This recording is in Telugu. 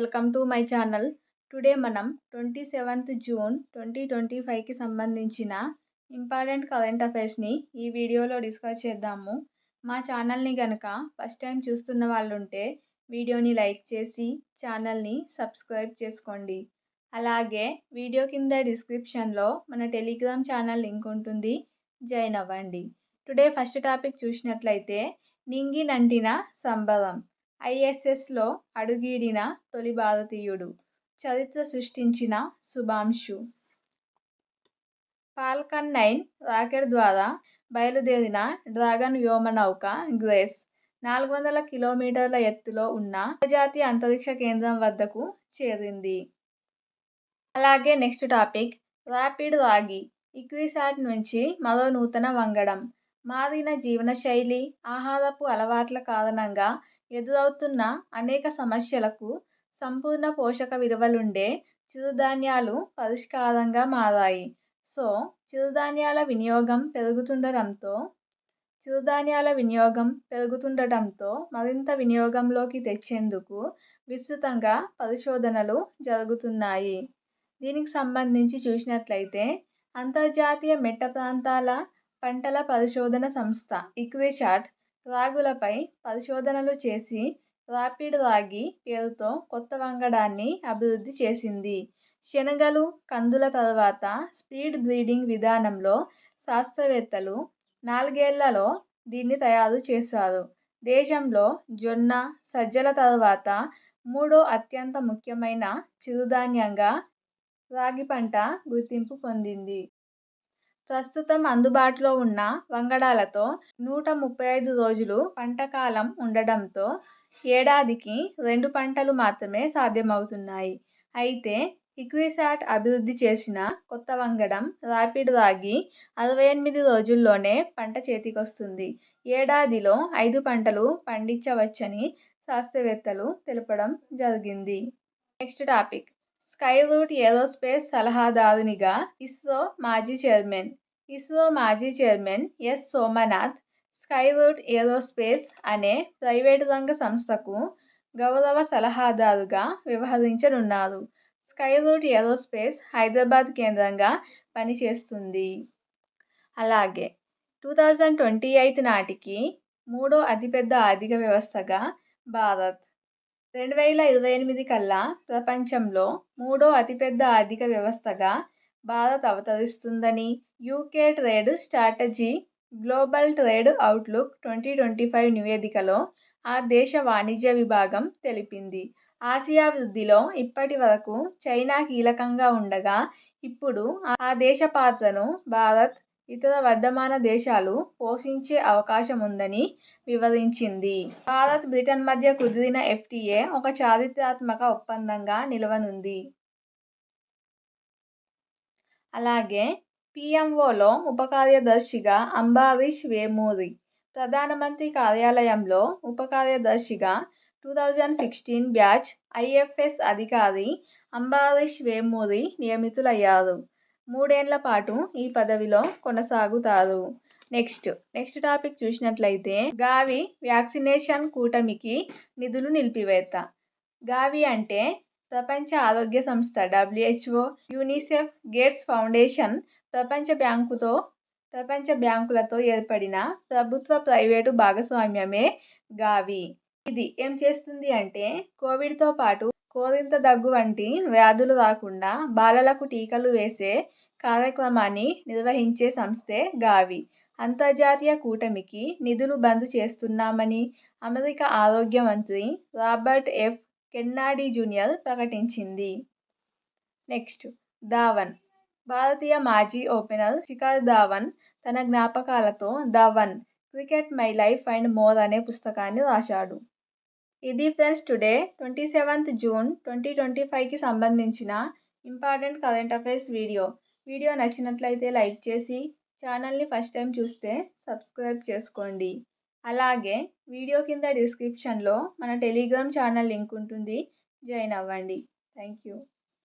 Welcome to my channel. Today మనం 27th జూన్ 2025కి సంబంధించిన ఇంపార్టెంట్ కరెంట్ అఫైర్స్ని ఈ వీడియోలో డిస్కస్ చేద్దాము. మా ఛానల్ని గనక ఫస్ట్ టైం చూస్తున్న వాళ్ళు ఉంటే వీడియోని లైక్ చేసి ఛానల్ని సబ్స్క్రైబ్ చేసుకోండి. అలాగే వీడియో కింద డిస్క్రిప్షన్లో మన టెలిగ్రామ్ ఛానల్ లింక్ ఉంటుంది, జాయిన్ అవ్వండి. టుడే ఫస్ట్ టాపిక్ చూసినట్లయితే నింగి నంటిన సంబరం. ఐఎస్ఎస్లో అడుగీడిన తొలి భారతీయుడు, చరిత్ర సృష్టించిన శుభాంశు. ఫాల్కన్ 9 రాకెట్ ద్వారా బయలుదేరిన డ్రాగన్ వ్యోమనౌక గ్రేస్ 400 కిలోమీటర్ల ఎత్తులో ఉన్న అంతర్జాతీయ అంతరిక్ష కేంద్రం వద్దకు చేరింది. అలాగే నెక్స్ట్ టాపిక్ ర్యాపిడ్ రాగి. ఇక్రిసాట్ నుంచి మరో నూతన వంగడం. మారిన జీవనశైలి, ఆహారపు అలవాట్ల కారణంగా ఎదురవుతున్న అనేక సమస్యలకు సంపూర్ణ పోషక విలువలుండే చిరుధాన్యాలు పరిష్కారంగా మారాయి. చిరుధాన్యాల వినియోగం పెరుగుతుండటంతో మరింత వినియోగంలోకి తెచ్చేందుకు విస్తృతంగా పరిశోధనలు జరుగుతున్నాయి. దీనికి సంబంధించి చూసినట్లయితే అంతర్జాతీయ మెట్ట ప్రాంతాల పంటల పరిశోధన సంస్థ ఇక్రిసాట్ రాగులపై పరిశోధనలు చేసి ర్యాపిడ్ రాగి పేరుతో కొత్త వంగడాన్ని అభివృద్ధి చేసింది. శనగలు, కందుల తర్వాత స్పీడ్ బ్రీడింగ్ విధానంలో శాస్త్రవేత్తలు 4 ఏళ్లలో దీన్ని తయారు చేశారు. దేశంలో జొన్న, సజ్జల తర్వాత మూడో అత్యంత ముఖ్యమైన చిరుధాన్యంగా రాగి పంట గుర్తింపు పొందింది. ప్రస్తుతం అందుబాటులో ఉన్న వంగడాలతో 135 రోజులు పంట కాలం ఉండడంతో ఏడాదికి 2 పంటలు మాత్రమే సాధ్యమవుతున్నాయి. అయితే ఇక్రిసాట్ అభివృద్ధి చేసిన కొత్త వంగడం ర్యాపిడ్ రాగి 68 రోజుల్లోనే పంట చేతికొస్తుంది. ఏడాదిలో 5 పంటలు పండించవచ్చని శాస్త్రవేత్తలు తెలపడం జరిగింది. Next topic Skyroot aerospace సలహాదారునిగా ఇస్రో మాజీ chairman S Somanath Skyroot aerospace అనే ప్రైవేటు రంగ సంస్థకు గౌరవ సలహాదారుగా వ్యవహరించనున్నారు. స్కై రూట్ ఏరోస్పేస్ హైదరాబాద్ కేంద్రంగా పనిచేస్తుంది. అలాగే 2028 నాటికి మూడో అతిపెద్ద ఆర్థిక వ్యవస్థగా భారత్, 2028 కల్లా ప్రపంచంలో మూడో అతిపెద్ద ఆర్థిక వ్యవస్థగా భారత్ అవతరిస్తుందని UK trade strategy global trade outlook 2025 నివేదికలో ఆ దేశ వాణిజ్య విభాగం తెలిపింది. ఆసియా వృద్ధిలో ఇప్పటి వరకు చైనా కీలకంగా ఉండగా ఇప్పుడు ఆ దేశ పాత్రను భారత్, ఇతర వర్ధమాన దేశాలు పోషించే అవకాశముందని వివరించింది. భారత్, బ్రిటన్ మధ్య కుదిరిన FTA ఒక చారిత్రాత్మక ఒప్పందంగా నిలవనుంది. అలాగే PMOలో ఉప కార్యదర్శిగా అంబరీష్ వేమూరి, ప్రధానమంత్రి కార్యాలయంలో ఉప కార్యదర్శిగా 2016 బ్యాచ్ IFS అధికారి అంబరీష్ వేమూరి నియమితులయ్యారు. 3 ఏళ్ల పాటు ఈ పదవిలో కొనసాగుతారు. నెక్స్ట్ టాపిక్ చూసినట్లయితే గావి వ్యాక్సినేషన్ కూటమికి నిధులు నిలిపివేత. గావి అంటే ప్రపంచ ఆరోగ్య సంస్థ WHO, యూనిసెఫ్, గేట్స్ ఫౌండేషన్, ప్రపంచ బ్యాంకులతో ఏర్పడిన ప్రభుత్వ ప్రైవేటు భాగస్వామ్యమే గావి. ఇది ఏం చేస్తుంది అంటే కోవిడ్తో పాటు కోరింత దగ్గు వంటి వ్యాధులు రాకుండా బాలలకు టీకాలు వేసే కార్యక్రమాన్ని నిర్వహించే సంస్థే గావి. అంతర్జాతీయ కూటమికి నిధులు బంద్ చేస్తున్నామని అమెరికా ఆరోగ్య మంత్రి రాబర్ట్ F. కెన్నడీ జూనియర్ ప్రకటించింది. నెక్స్ట్ ధావన్. భారతీయ మాజీ ఓపెనర్ శిఖర్ ధావన్ తన జ్ఞాపకాలతో the one, cricket my life and more అనే పుస్తకాన్ని రాశాడు. ఇది ఫ్రెండ్స్ టుడే 27th జూన్ 2025కి సంబంధించిన important current affairs video. Video నచ్చినట్లయితే లైక్ చేసి ఛానల్ని ఫస్ట్ టైం చూస్తే సబ్స్క్రైబ్ చేసుకోండి. అలాగే వీడియో కింద డిస్క్రిప్షన్లో మన టెలిగ్రామ్ ఛానల్ లింక్ ఉంటుంది, జాయిన్ అవ్వండి. Thank you.